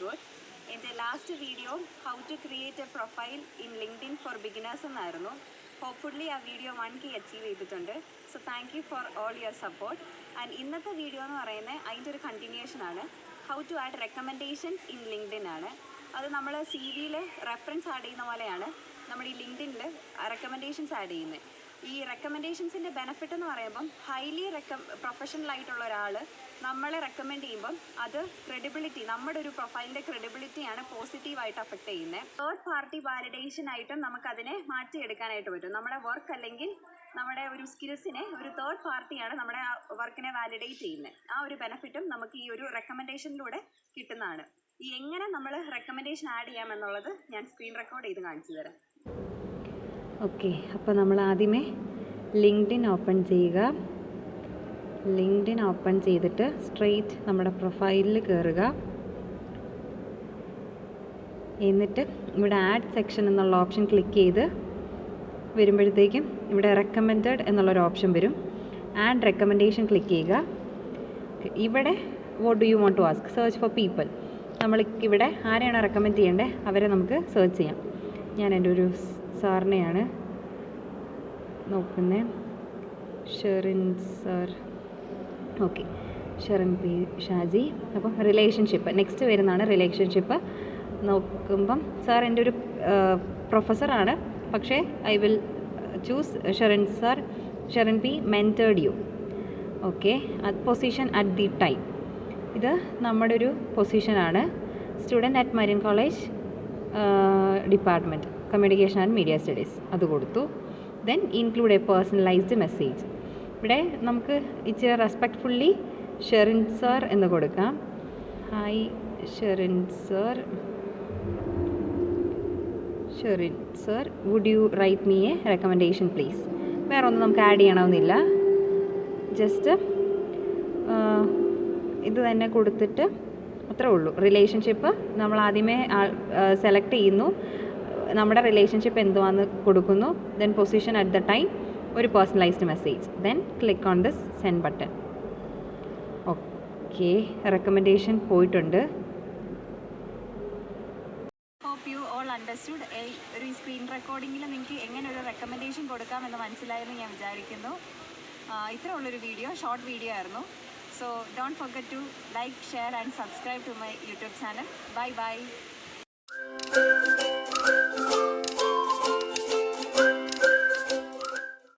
good. എൻ്റെ last video how to create a profile in LinkedIn for beginners എന്നായിരുന്നു. Hopefully ആ video 1K achieve ചെയ്തിട്ടുണ്ട്. So thank you for all your support. And ഇന്നത്തെ video എന്ന് പറയുന്നത് അതിൻ്റെ ഒരു കണ്ടിന്യൂഷനാണ്. How to add recommendations in LinkedIn ആണ്. അത് നമ്മൾ CV-യിൽ റെഫറൻസ് ആഡ് ചെയ്യുന്ന പോലെയാണ് നമ്മൾ ഈ ലിങ്ക്ഡിനിൽ റെക്കമെൻഡേഷൻസ് ആഡ് ചെയ്യുന്നത്. ഈ റെക്കമെൻഡേഷൻസിൻ്റെ ബെനിഫിറ്റ് എന്ന് പറയുമ്പം ഹൈലി പ്രൊഫഷണൽ ആയിട്ടുള്ള ഒരാൾ നമ്മളെ റെക്കമെൻഡ് ചെയ്യുമ്പം അത് ക്രെഡിബിലിറ്റി, നമ്മുടെ ഒരു പ്രൊഫൈലിൻ്റെ ക്രെഡിബിലിറ്റിയാണ് പോസിറ്റീവായിട്ട് അഫക്റ്റ് ചെയ്യുന്നത്. തേർഡ് പാർട്ടി വാലിഡേഷൻ ആയിട്ടും നമുക്കതിനെ മാറ്റിയെടുക്കാനായിട്ട് പറ്റും. നമ്മുടെ വർക്ക് അല്ലെങ്കിൽ നമ്മുടെ ഒരു സ്കിൽസിനെ ഒരു തേർഡ് പാർട്ടിയാണ് നമ്മുടെ ആ വർക്കിനെ വാലിഡേറ്റ് ചെയ്യുന്നത്. ആ ഒരു ബെനിഫിറ്റും നമുക്ക് ഈ ഒരു റെക്കമെൻഡേഷനിലൂടെ കിട്ടുന്നതാണ്. ഈ എങ്ങനെ നമ്മൾ റെക്കമെൻഡേഷൻ ആഡ് ചെയ്യാമെന്നുള്ളത് ഞാൻ സ്ക്രീൻ റെക്കോർഡ് ചെയ്ത് കാണിച്ചു തരാം. ഓക്കെ, അപ്പോൾ നമ്മൾ ആദ്യമേ ലിങ്ക്ഡിൻ ഓപ്പൺ ചെയ്യുക. ലിങ്ക്ഡിൻ ഓപ്പൺ ചെയ്തിട്ട് സ്ട്രെയിറ്റ് നമ്മുടെ പ്രൊഫൈലിൽ കയറുക. എന്നിട്ട് ഇവിടെ ആഡ് സെക്ഷൻ എന്നുള്ള ഓപ്ഷൻ ക്ലിക്ക് ചെയ്ത് വരുമ്പോഴത്തേക്കും ഇവിടെ റെക്കമെൻഡഡ് എന്നുള്ളൊരു ഓപ്ഷൻ വരും. ആഡ് റെക്കമെൻഡേഷൻ ക്ലിക്ക് ചെയ്യുക. ഇവിടെ what do you want to ask, search for people. നമ്മൾ ഇവിടെ ആരെയാണ് റെക്കമെൻഡ് ചെയ്യേണ്ടത് അവരെ നമുക്ക് സെർച്ച് ചെയ്യാം. ഞാൻ എൻ്റെ ഒരു സാറിനെയാണ് നോക്കുന്നത്, Sherin sir. Okay, Sherin P Shaji. അപ്പോൾ റിലേഷൻഷിപ്പ് നെക്സ്റ്റ് വരുന്നതാണ്. റിലേഷൻഷിപ്പ് നോക്കുമ്പം സാർ എൻ്റെ ഒരു പ്രൊഫസറാണ്, പക്ഷേ I will choose Sherin sir. Sherin P mentored you. Okay, position at the time, ഇത് നമ്മുടെ ഒരു പൊസിഷനാണ്. Student at Marian college department communication and media studies, അത് കൊടുത്തു. Then include a personalised message. ഇവിടെ നമുക്ക് ഇച്ചിരി റെസ്പെക്റ്റ്ഫുള്ളി ഷെറിൻ സാർ എന്ന് കൊടുക്കാം. Hi Sherin sir, Sherin sir would U write me A recommendation please. വേറെ ഒന്നും നമുക്ക് ആഡ് ചെയ്യണമെന്നില്ല. ജസ്റ്റ് ഇത് തന്നെ കൊടുത്തിട്ട് അത്രേ ഉള്ളൂ. റിലേഷൻഷിപ്പ് നമ്മൾ ആദ്യമേ സെലക്ട് ചെയ്യുന്നു, നമ്മുടെ റിലേഷൻഷിപ്പ് എന്തുവാന്ന് കൊടുക്കുന്നു. Then position at the time, ഒരു personalised message. Then click on this send button. Okay, recommendation പോയിട്ടുണ്ട്. Hope you all understood. ഒരു സ്ക്രീൻ റെക്കോർഡിങ്ങിൽ നിങ്ങൾക്ക് എങ്ങനെ ഒരു റെക്കമെൻഡേഷൻ കൊടുക്കാമെന്ന് മനസ്സിലായെന്ന് ഞാൻ വിചാരിക്കുന്നു. ഇത്ര ഉള്ളൊരു വീഡിയോ, ഷോർട്ട് വീഡിയോ ആയിരുന്നു. So don't forget to like, share and subscribe to my YouTube channel. Bye bye.